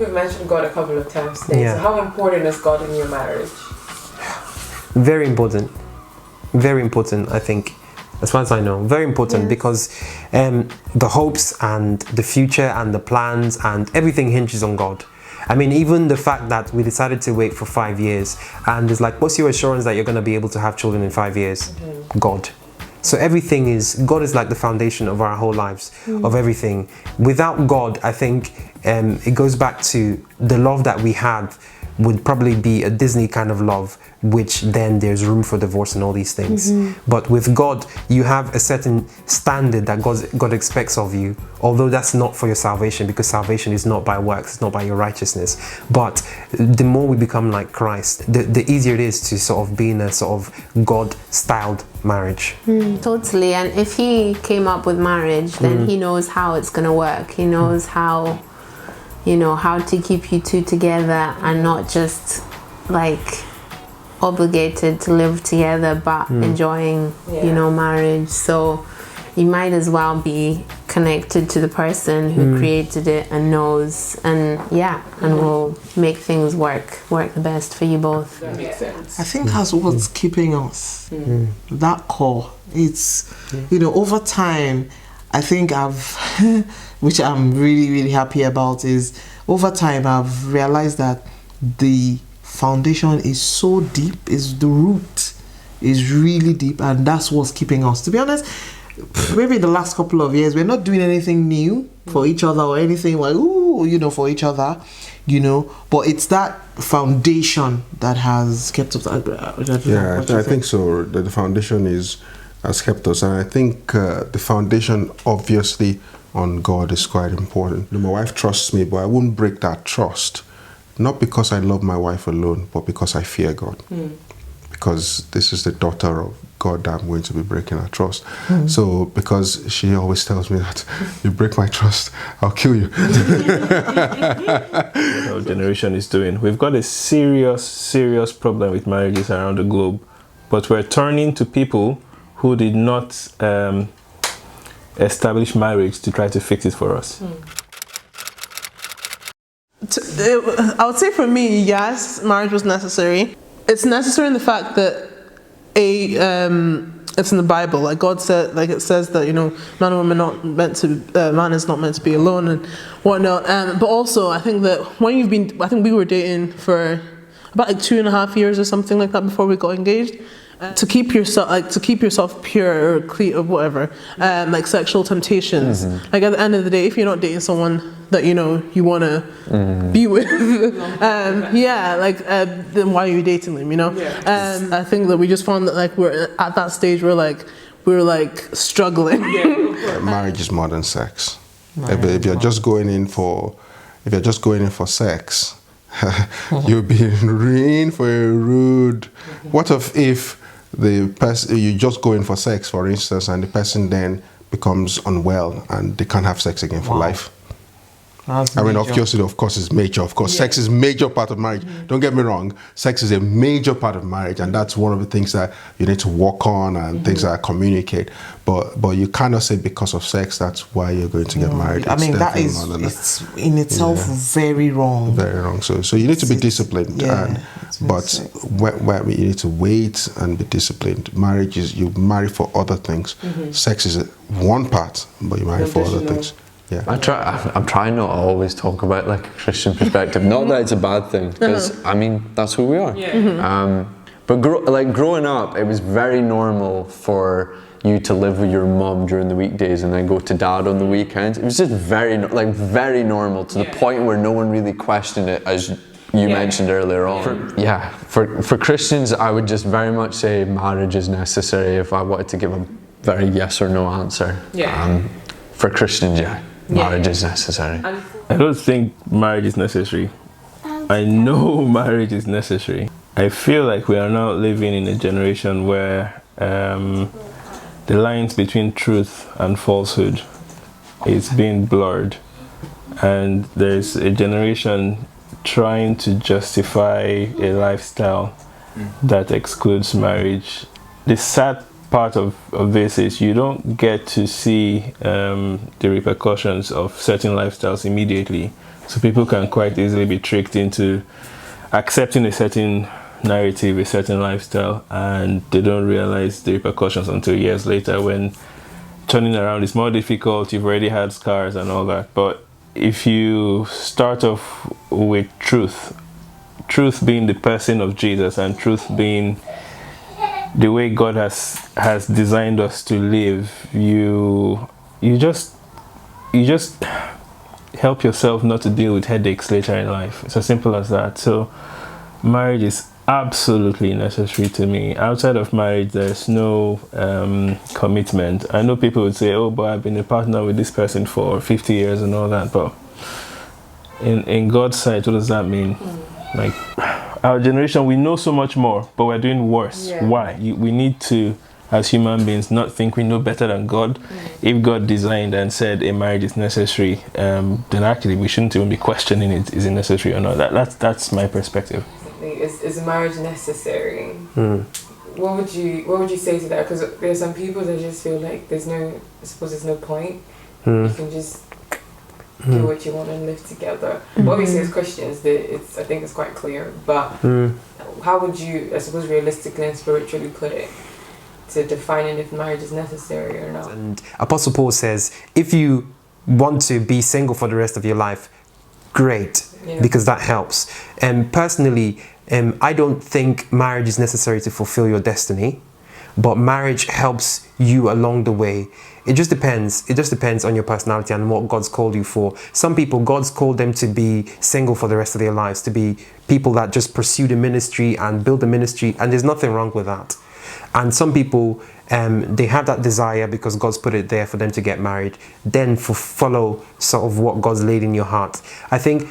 we've mentioned God a couple of times today. Yeah. So how important is God in your marriage? Very important. Very important, I think. As far as I know, very important, because the hopes and the future and the plans and everything hinges on God. I mean, even the fact that we decided to wait for 5 years, and it's like, what's your assurance that you're going to be able to have children in 5 years? God. So everything is, God is like the foundation of our whole lives, of everything. Without God, I think it goes back to the love that we had would probably be a Disney kind of love, which then there's room for divorce and all these things. But with God, you have a certain standard that God expects of you, although that's not for your salvation, because salvation is not by works, it's not by your righteousness. But the more we become like Christ, the easier it is to sort of be in a sort of God-styled marriage. Totally. And if he came up with marriage, then he knows how it's going to work. He knows how, you know, how to keep you two together and not just like obligated to live together, but enjoying, you know, marriage. So you might as well be connected to the person who created it and knows, and and will make things work the best for you both. That makes sense. I think that's what's keeping us. That core. It's, you know, over time, I think I've, which I'm really, really happy about, is over time I've realized that the foundation is so deep, is the root is really deep, and that's what's keeping us. To be honest, maybe the last couple of years we're not doing anything new for each other or anything like, ooh, you know, for each other, you know, but it's that foundation that has kept us. I think so. The foundation has kept us, and I think the foundation obviously on God is quite important. My wife trusts me, but I wouldn't break that trust, not because I love my wife alone, but because I fear God. Because this is the daughter of God that I'm going to be breaking her trust. So, because she always tells me that you break my trust, I'll kill you. What our generation is doing. We've got a serious problem with marriages around the globe, but we're turning to people who did not establish marriage to try to fix it for us. I would say for me, yes, marriage was necessary. It's necessary in the fact that it's in the Bible. Like God said, like it says that, you know, man and woman not meant to, man is not meant to be alone and whatnot. But also, I think that when you've been, I think we were dating for about like 2.5 years or something like that before we got engaged. To keep yourself pure or clean or whatever, like sexual temptations. Like at the end of the day, if you're not dating someone that you know you want to be with, then why are you dating them? You know. I think that we just found that like we're at that stage where we're struggling. Marriage is more than sex. If you're just going in for sex, you're being in for a rude. What if the person you just go in for sex, for instance, and the person then becomes unwell and they can't have sex again for life? I mean, of course, it's major. Of course, sex is a major part of marriage. Don't get me wrong. Sex is a major part of marriage, and that's one of the things that you need to work on and things that communicate. But you cannot say because of sex that's why you're going to get married. I mean, that is it's in itself very wrong. Very wrong. So you need to be disciplined. But where you need to wait and be disciplined. Marriage is you marry for other things. Sex is one part, but you marry for other things. Yeah. I'm trying not to always talk about like a Christian perspective. Not that it's a bad thing, because I mean that's who we are. But growing up, it was very normal for you to live with your mom during the weekdays and then go to dad on the weekends. It was just very normal to the point where no one really questioned it, as you mentioned earlier on. For Christians, I would just very much say marriage is necessary. If I wanted to give a very yes or no answer, for Christians, marriage is necessary. I don't think marriage is necessary. I know marriage is necessary. I feel like we are now living in a generation where the lines between truth and falsehood is being blurred, and there's a generation trying to justify a lifestyle that excludes marriage. The sad part of this is you don't get to see the repercussions of certain lifestyles immediately. So people can quite easily be tricked into accepting a certain narrative, a certain lifestyle, and they don't realize the repercussions until years later when turning around is more difficult. You've already had scars and all that. But if you start off with truth being the person of Jesus, and truth being the way God has designed us to live, you just help yourself not to deal with headaches later in life. It's as simple as that. So marriage is absolutely necessary to me. Outside of marriage, there's no commitment. I know people would say, oh, but I've been a partner with this person for 50 years and all that, but in God's sight, what does that mean? Like, our generation, we know so much more, but we're doing worse. Yeah. Why? We need to, as human beings, not think we know better than God. If God designed and said a marriage is necessary, then actually we shouldn't even be questioning it, is it necessary or not. That's my perspective. Is marriage necessary? What would you say to that? Because there's some people that just feel like there's no point. You can just do what you want and live together. Obviously, as Christians, I think it's quite clear. But how would you, I suppose, realistically and spiritually put it to defining if marriage is necessary or not? And Apostle Paul says, if you want to be single for the rest of your life, great, because that helps. And personally, I don't think marriage is necessary to fulfill your destiny, but marriage helps you along the way. It just depends. It just depends on your personality and what God's called you for. Some people, God's called them to be single for the rest of their lives, to be people that just pursue the ministry and build the ministry, and there's nothing wrong with that. And some people, they have that desire because God's put it there for them to get married, then follow sort of what God's laid in your heart. I think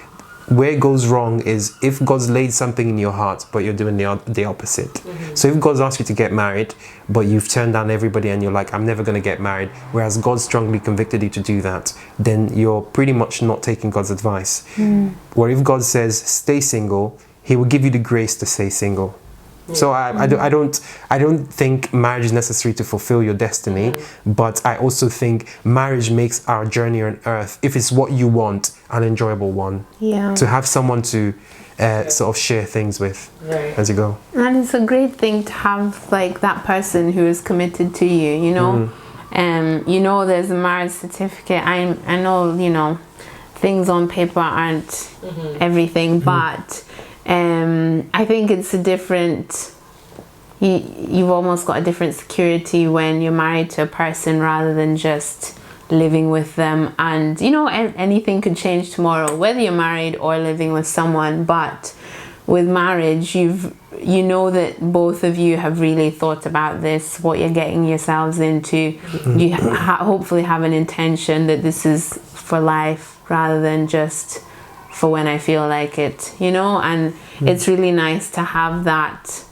where it goes wrong is if God's laid something in your heart, but you're doing the opposite. So if God's asked you to get married, but you've turned down everybody and you're like, I'm never going to get married, whereas God strongly convicted you to do that, then you're pretty much not taking God's advice. Where if God says, stay single, He will give you the grace to stay single. So I don't think marriage is necessary to fulfill your destiny, but I also think marriage makes our journey on earth, if it's what you want, an enjoyable one. Yeah. To have someone to sort of share things with as you go. And it's a great thing to have like that person who is committed to you, you know. You know, there's a marriage certificate. I know, you know, things on paper aren't everything, but I think it's a different, you've almost got a different security when you're married to a person rather than just living with them. And you know, anything could change tomorrow, whether you're married or living with someone. But with marriage, you know that both of you have really thought about this, what you're getting yourselves into. You hopefully have an intention that this is for life rather than just for when I feel like it, you know. And it's really nice to have that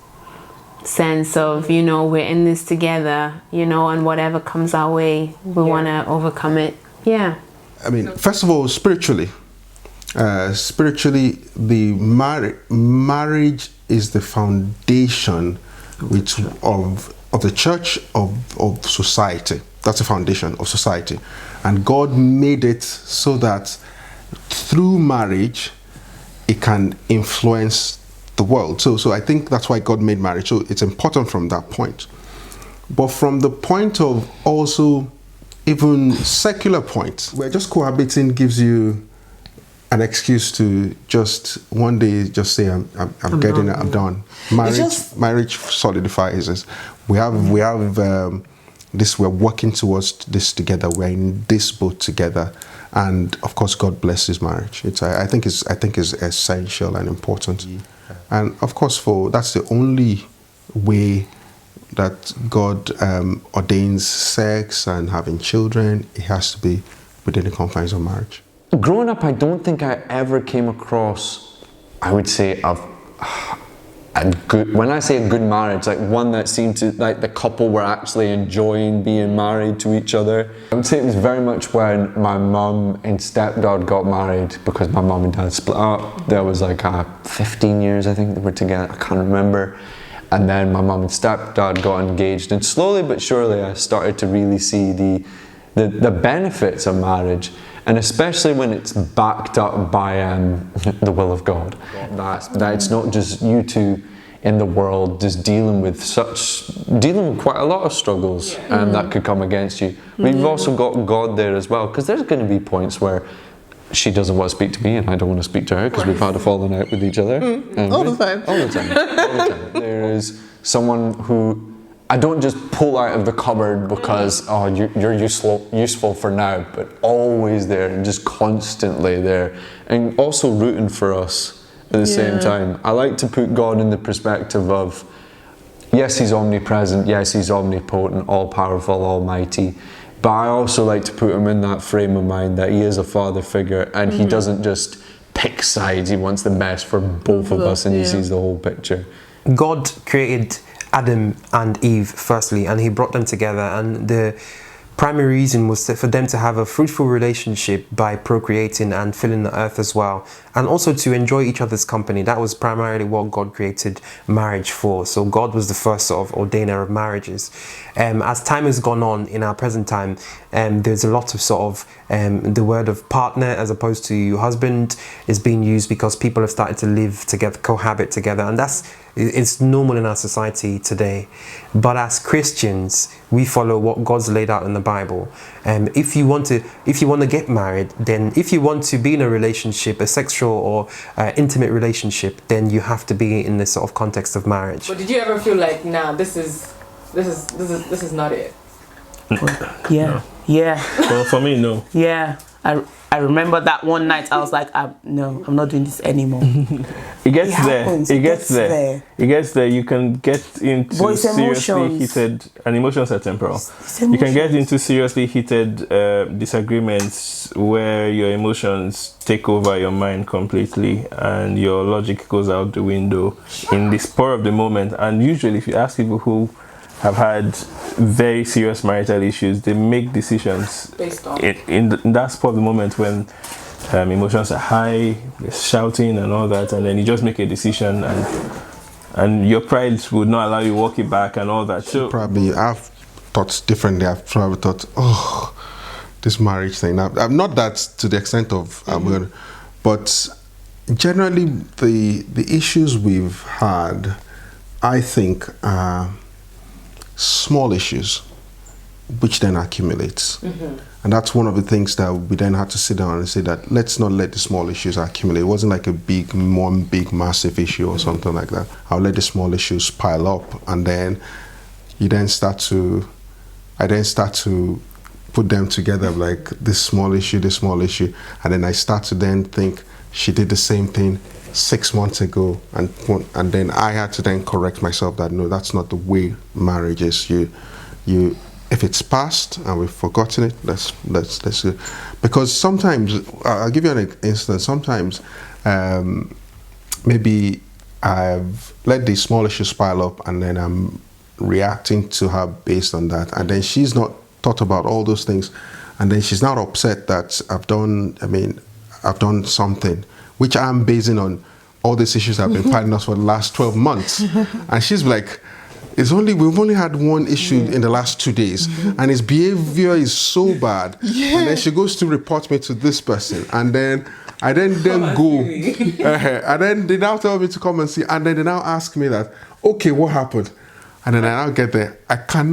sense of, you know, we're in this together, you know, and whatever comes our way, we want to overcome it. I mean, first of all, spiritually, the marriage is the foundation of the church, of society. That's the foundation of society, and God made it so that through marriage it can influence the world. So I think that's why God made marriage. So it's important from that point. But from the point of also even secular point, where just cohabiting gives you an excuse to just one day just say I'm getting it, I'm done. Marriage solidifies us. We have this, we're working towards this together, we're in this boat together, and of course God blesses marriage. I think is essential and important. And of course that's the only way that God ordains sex and having children. It has to be within the confines of marriage. Growing up, I don't think I ever came across, I would say, a good, when I say a good marriage, like one that seemed to, like the couple were actually enjoying being married to each other. I would say it was very much when my mum and stepdad got married, because my mum and dad split up. There was like 15 years, I think, they were together, I can't remember. And then my mum and stepdad got engaged, and slowly but surely I started to really see the benefits of marriage, and especially when it's backed up by the will of God. That it's not just you two in the world just dealing with quite a lot of struggles that could come against you. But you've also got God there as well, because there's going to be points where she doesn't want to speak to me and I don't want to speak to her because we've had a falling out with each other. All the time. All the time. There is someone who I don't just pull out of the cupboard because you're useful for now, but always there and just constantly there, and also rooting for us at the same time. I like to put God in the perspective of, yes, he's omnipresent, yes, he's omnipotent, all-powerful, almighty, but I also like to put him in that frame of mind that he is a father figure, and he doesn't just pick sides, he wants the best for both of us, and he sees the whole picture. God created Adam and Eve firstly, and he brought them together, and the primary reason was for them to have a fruitful relationship by procreating and filling the earth as well, and also to enjoy each other's company. That was primarily what God created marriage for. So God was the first sort of ordainer of marriages. As time has gone on in our present time, there's a lot of sort of the word of partner as opposed to husband is being used because people have started to live together, cohabit together, and it's normal in our society today. But as Christians, we follow what God's laid out in the Bible. If you want to get married, then if you want to be in a relationship, a sexual or intimate relationship, then you have to be in this sort of context of marriage. But did you ever feel like, nah, this is not it? Yeah. No. Yeah. Well, for me, no. Yeah. I remember that one night I was like, no, I'm not doing this anymore. It gets there. happens. It gets there. It gets there. You can get into Voice seriously emotions. heated, and emotions are temporal. It's You can get emotions. into seriously heated disagreements where your emotions take over your mind completely and your logic goes out the window in the spur of the moment. And usually if you ask people who have had very serious marital issues, they make decisions Based on in that spur of the moment when emotions are high, there's shouting and all that, and then you just make a decision, and your pride would not allow you to walk it back and all that. So Probably I've thought differently. I've probably thought, oh, this marriage thing. I'm not that to the extent of but generally the issues we've had, I think, are small issues which then accumulates. And that's one of the things that we then had to sit down and say that let's not let the small issues accumulate. It wasn't like one big massive issue or something like that. I'll let the small issues pile up, and then I then start to put them together, like this small issue, and then I start to then think she did the same thing 6 months ago, and then I had to then correct myself that no, that's not the way marriage is. You if it's past and we've forgotten it, let's because sometimes I'll give you an instance. Sometimes maybe I've let these small issues pile up, and then I'm reacting to her based on that, and then she's not thought about all those things, and then she's not upset that I've done something which I'm basing on all these issues that have been piling us for the last 12 months. And she's like, we've only had one issue in the last 2 days, and his behavior is so bad. And then she goes to report me to this person, and then I then go, and then they now tell me to come and see, and then they now ask me that, okay, what happened? And then I now get there. I can't,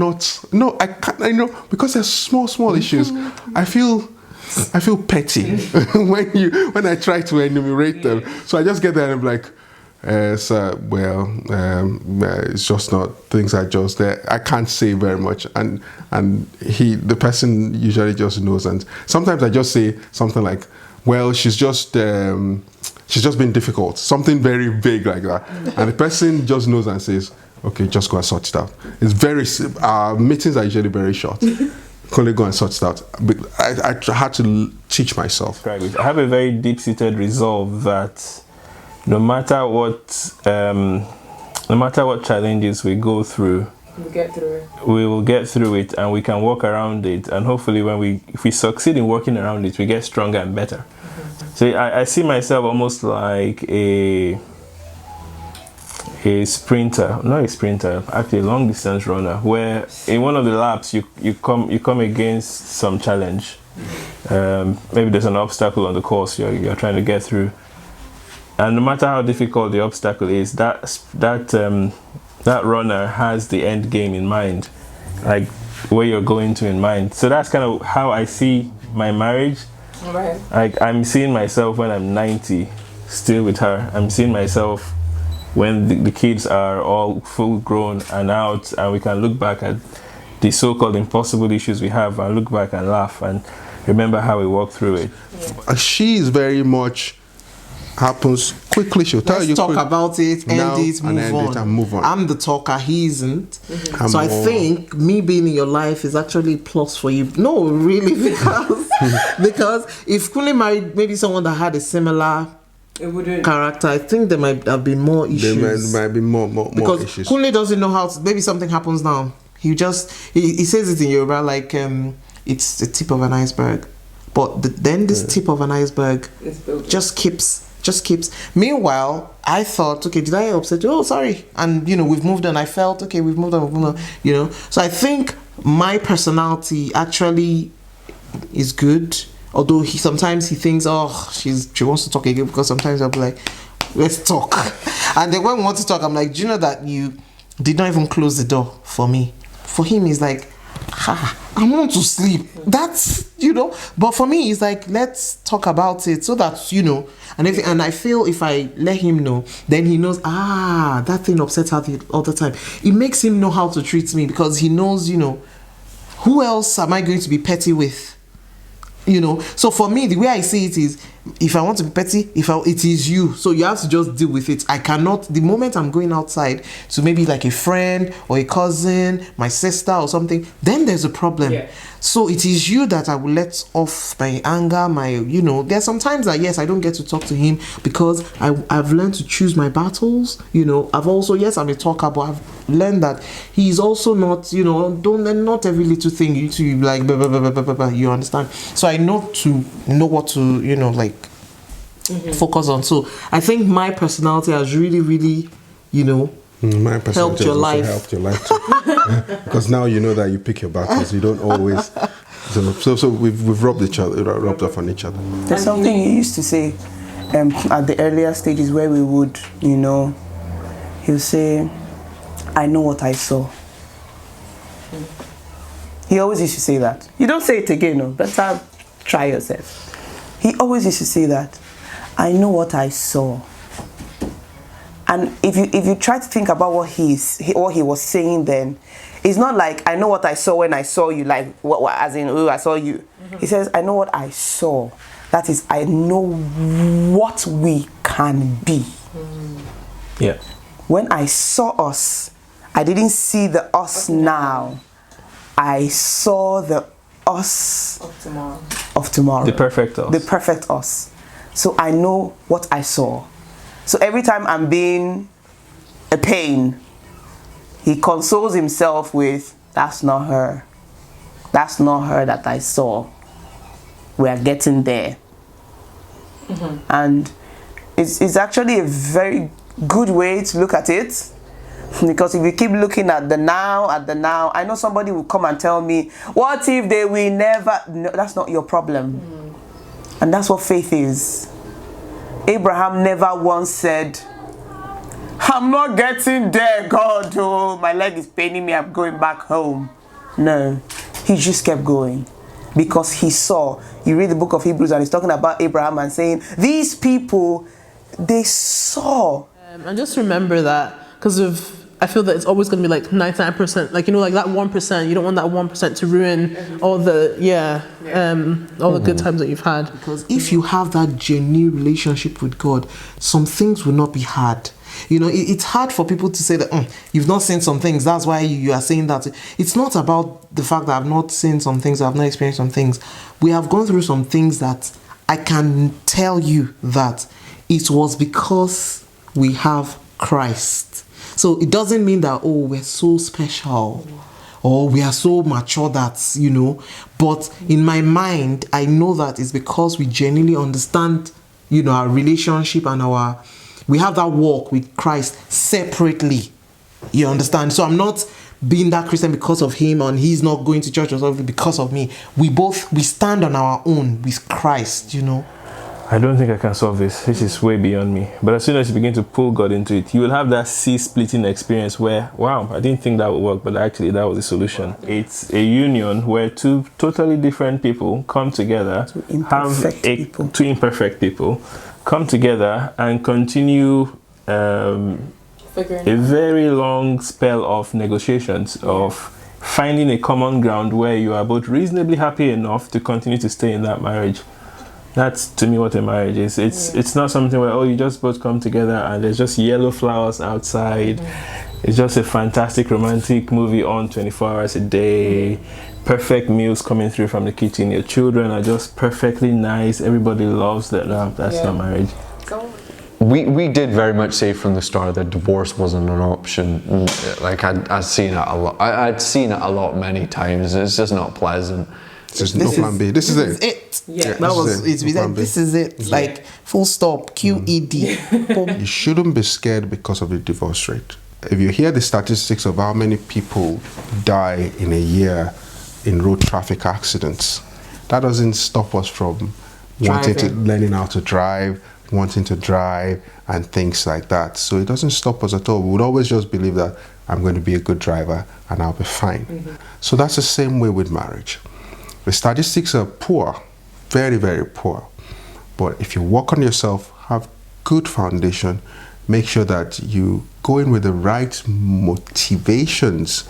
because there's small issues. I feel petty when I try to enumerate them. So I just get there and I'm like, it's just not, things are just there. I can't say very much, and the person usually just knows. And sometimes I just say something like, well, she's just been difficult, something very vague like that, and the person just knows and says, okay, just go and sort it out. It's very, our meetings are usually very short. Only go and sort it out. But I had to teach myself. I have a very deep-seated resolve that no matter what challenges we go through, we will get through it, and we can walk around it. And hopefully, if we succeed in working around it, we get stronger and better. So I see myself almost like a a sprinter, not a sprinter, actually a long distance runner, where in one of the laps you come against some challenge. Maybe there's an obstacle on the course you're trying to get through, and no matter how difficult the obstacle is, that runner has the end game in mind, like where you're going to in mind. So that's kind of how I see my marriage. Right. Like, I'm seeing myself when I'm 90 still with her. I'm seeing myself when the kids are all full grown and out, and we can look back at the so-called impossible issues we have and look back and laugh and remember how we walked through it. She is very much happens quickly. She'll tell you. Let's talk about it, end it, move on. I'm the talker, he isn't. So I think me being in your life is actually a plus for you. No, really, because if Kunle married maybe someone that had a similar character, I think there might have been more issues. There might be more because issues. Kunle doesn't know how to, maybe something happens now. He says it in Yoruba like it's the tip of an iceberg. But then this tip of an iceberg just keeps. Meanwhile, I thought, okay, did I upset you? Oh, sorry. And, we've moved on. I felt, okay, we've moved on, So I think my personality actually is good. Although sometimes he thinks, oh, she wants to talk again, because sometimes I'll be like, let's talk. And then when we want to talk, I'm like, do you know that you did not even close the door for me? For him, he's like, I want to sleep. That's, but for me, it's like, let's talk about it so that, and I feel if I let him know, then he knows, that thing upsets her all the time. It makes him know how to treat me, because he knows, who else am I going to be petty with? So for me, the way I see it is, if I want to be petty, it is you. So you have to just deal with it. I cannot, the moment I'm going outside to maybe like a friend or a cousin, my sister or something, then there's a problem. Yeah. So it is you that I will let off my anger, there's sometimes that, yes, I don't get to talk to him because I've learned to choose my battles. I've also, yes, I'm a talker, but I've learned that he's also not, not every little thing you to like, blah, blah, blah, blah, blah, blah, you understand? So I know what to, focus on. So I think my personality has really, really, my personality helped your life. Helped your life too. Because now you know that you pick your battles. You don't always. So we've rubbed off on each other. There's something he used to say at the earlier stages where we would, he'll say, I know what I saw. He always used to say that. You don't say it again, no. Better try yourself. He always used to say that. I know what I saw. And if you try to think about what he was saying then, it's not like I know what I saw when I saw you, like as in I saw you. Mm-hmm. He says I know what I saw. That is, I know what we can be. Yeah. When I saw us, I didn't see the us now. I saw the us of tomorrow. The perfect us. The perfect us. So I know what I saw. So every time I'm being a pain, he consoles himself with, that's not her. That's not her that I saw. We are getting there. Mm-hmm. And it's actually a very good way to look at it. Because if you keep looking at the now, I know somebody will come and tell me, what if they will never? No, that's not your problem. And that's what faith is. Abraham never once said, I'm not getting there, God. Oh, my leg is paining me. I'm going back home. No, he just kept going because he saw. You read the book of Hebrews and he's talking about Abraham and saying, these people, they saw. And just remember that because I feel that it's always going to be like 99%, like, like that 1%, you don't want that 1% to ruin all the, all the good times that you've had. Because if you have that genuine relationship with God, some things will not be hard. It's hard for people to say that you've not seen some things, that's why you are saying that. It's not about the fact that I've not seen some things, I've not experienced some things. We have gone through some things that I can tell you that it was because we have Christ. So it doesn't mean that, we're so special or we are so mature that, but in my mind, I know that it's because we genuinely understand, our relationship and our, We have that walk with Christ separately. You understand? So I'm not being that Christian because of him, and he's not going to church or something because of me. We stand on our own with Christ, you know. I don't think I can solve this. This is way beyond me. But as soon as you begin to pull God into it, you will have that splitting experience where, wow, I didn't think that would work, but actually that was the solution. It's a union where two totally different people come together, two imperfect people come together and continue a very long spell of negotiations, of finding a common ground where you are both reasonably happy enough to continue to stay in that marriage. That's to me what a marriage is. It's not something where, oh, you just both come together and there's just yellow flowers outside. It's just a fantastic romantic movie on 24 hours a day. Perfect meals coming through from the kitchen. Your children are just perfectly nice. Everybody loves that. No, that's not marriage. We did very much say from the start that divorce wasn't an option. Like I'd seen it a lot. I'd seen it a lot many times. It's just not pleasant. There's no plan B. This is it. Yeah, that was it. This is it. Like full stop. QED. You shouldn't be scared because of the divorce rate. If you hear the statistics of how many people die in a year in road traffic accidents, that doesn't stop us from learning how to drive, wanting to drive, and things like that. So it doesn't stop us at all. We would always just believe that I'm going to be a good driver and I'll be fine. So that's the same way with marriage. The statistics are poor, very, very poor. But if you work on yourself, have good foundation, make sure that you go in with the right motivations,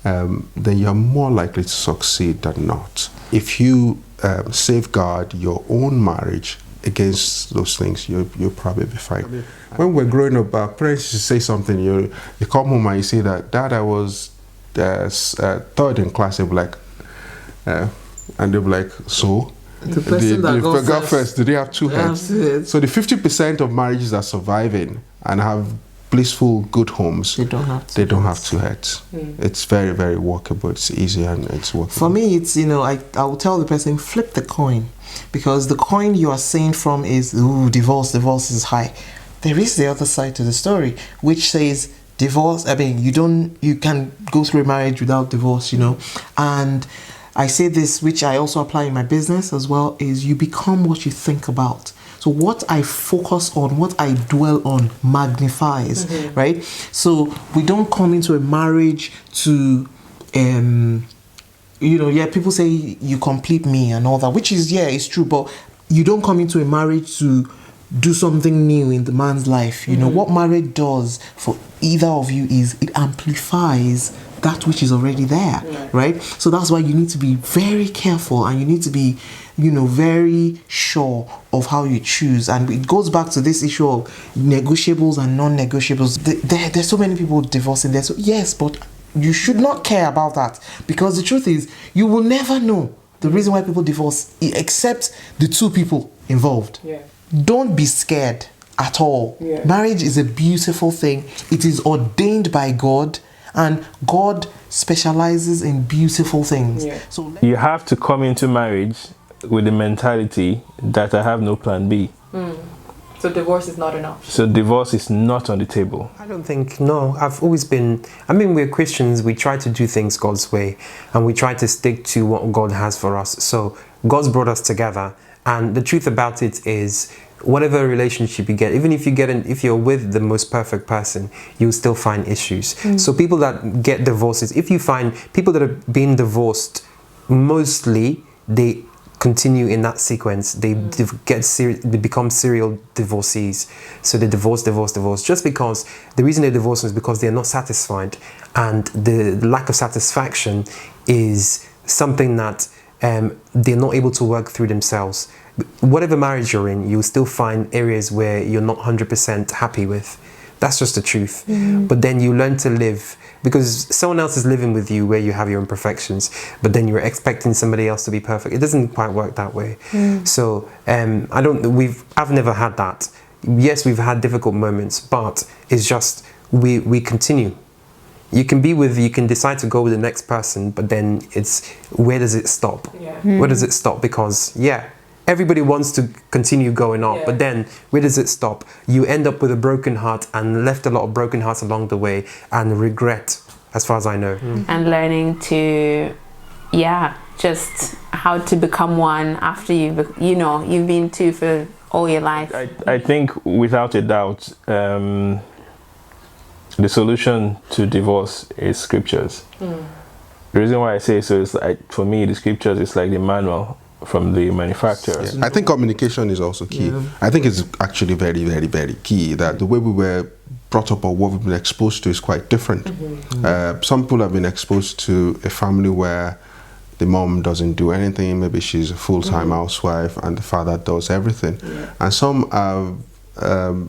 then you're more likely to succeed than not. If you safeguard your own marriage against those things, you'll probably be fine. When we're growing up, our parents used to say something, you come home and you say that, Dad, I was third in class. They'll be like, and they'll be like, so? The person that got first, do they have two heads? So the 50% of marriages that are surviving and have blissful, good homes, they don't have two heads. It's very, very workable. It's easy and it's workable. For me, it's, I will tell the person, flip the coin. Because the coin you are saying from is, ooh, divorce is high. There is the other side to the story, which says divorce, you can go through a marriage without divorce, And I say this, which I also apply in my business as well, is you become what you think about. So what I focus on, what I dwell on, magnifies, right? So we don't come into a marriage to, people say you complete me and all that, which is, it's true, but you don't come into a marriage to do something new in the man's life. What marriage does for either of you is it amplifies that which is already there, right? So that's why you need to be very careful and you need to be, very sure of how you choose. And it goes back to this issue of negotiables and non-negotiables. There's so many people divorcing there. So yes, but you should not care about that, because the truth is you will never know the reason why people divorce except the two people involved. Don't be scared at all. Marriage is a beautiful thing. It is ordained by God, and God specializes in beautiful things. So you have to come into marriage with the mentality that I have no plan B. So divorce is not an option. So divorce is not on the table. I don't think, no. I've always been, we're Christians, we try to do things God's way and we try to stick to what God has for us. So God's brought us together, and the truth about it is, whatever relationship you get, even if you're with the most perfect person, you'll still find issues. So people that get divorces, if you find people that are being divorced, mostly they continue in that sequence. They become serial divorcees. So they divorce, just because the reason they divorce is because they're not satisfied, and the lack of satisfaction is something that they're not able to work through themselves. Whatever marriage you're in, you'll still find areas where you're not 100% happy with. That's just the truth. But then you learn to live, because someone else is living with you where you have your imperfections, but then you're expecting somebody else to be perfect. It doesn't quite work that way. So I've never had that. Yes, we've had difficult moments, but it's just we continue. You can decide to go with the next person, but then it's, where does it stop? Where does it stop? Because everybody wants to continue going up, but then where does it stop? You end up with a broken heart and left a lot of broken hearts along the way and regret, as far as I know. And learning to, just how to become one after you've been two for all your life. I think without a doubt, the solution to divorce is scriptures. The reason why I say so is like, for me, the scriptures is like the manual from the manufacturers. I think communication is also key. I think it's actually very, very, very key that the way we were brought up or what we've been exposed to is quite different. Some people have been exposed to a family where the mom doesn't do anything, maybe she's a full-time housewife and the father does everything. And some have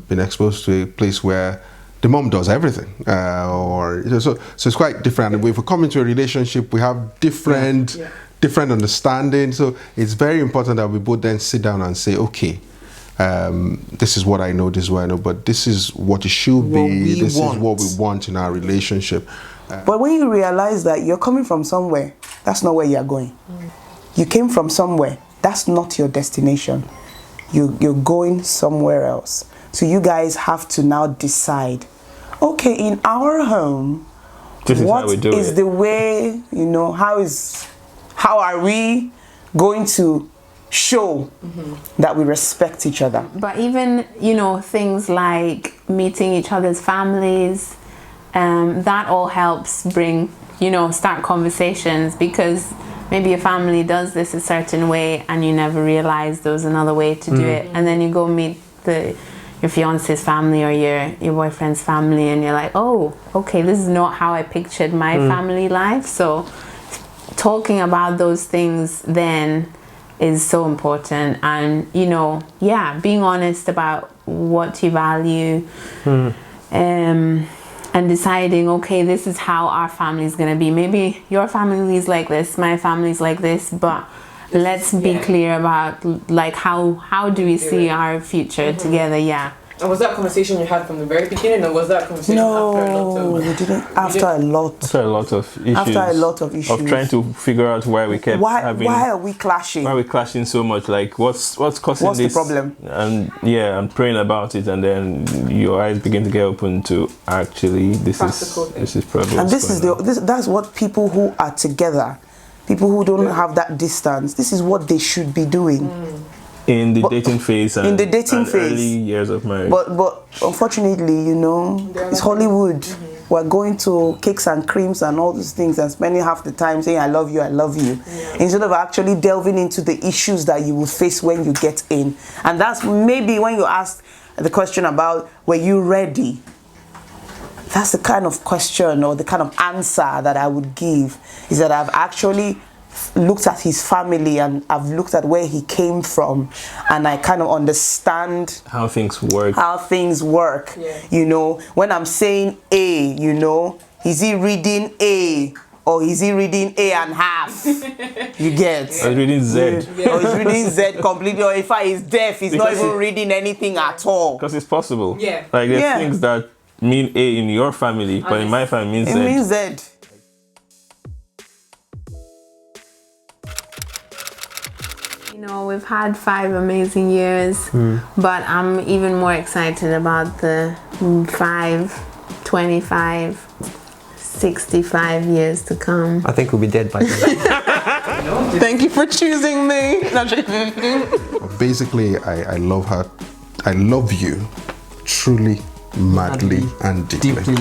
been exposed to a place where the mom does everything, so it's quite different. And if we come into a relationship, we have different understanding. So it's very important that we both then sit down and say, okay, this is what I know, this is what I know, but this is what it should be. This is what we want in our relationship. But when you realize that you're coming from somewhere, that's not where you're going. You came from somewhere, that's not your destination. You're going somewhere else. So you guys have to now decide, okay, in our home, what is the way, how are we going to show that we respect each other? But even, things like meeting each other's families, that all helps bring, start conversations, because maybe your family does this a certain way and you never realized there was another way to do it. And then you go meet your fiance's family or your boyfriend's family and you're like, oh, okay, this is not how I pictured my family life. So talking about those things then is so important. And, being honest about what you value. And deciding, okay, this is how our family is going to be. Maybe your family is like this, my family is like this, but let's be clear about like how do we see our future together? And was that conversation you had from the very beginning, or was that conversation after a lot of issues? Of trying to figure out why we kept having... Why are we clashing? Why are we clashing so much? Like, what's causing what's this? The problem? And praying about it, and then your eyes begin to get open to actually this is probably... And that's what people who are together, people who don't have that distance, this is what they should be doing. In the dating phase and early years of marriage. But unfortunately, it's Hollywood. We're going to cakes and creams and all those things and spending half the time saying I love you, instead of actually delving into the issues that you will face when you get in. And that's maybe when you ask the question about, were you ready? That's the kind of question or the kind of answer that I would give, is that I've actually looked at his family and I've looked at where he came from, and I kind of understand how things work. When I'm saying A, is he reading A or is he reading A and half? You get? Or he's reading Z. Or he's reading Z completely, or if he's deaf, he's not even reading anything at all. Because it's possible. Like there's things that mean A in your family, but in my family means Z. It means Z. We've had 5 amazing years, but I'm even more excited about the 5, 25, 65 years to come. I think we'll be dead by then. Thank you for choosing me. Basically, I love her. I love you truly, madly, and deeply.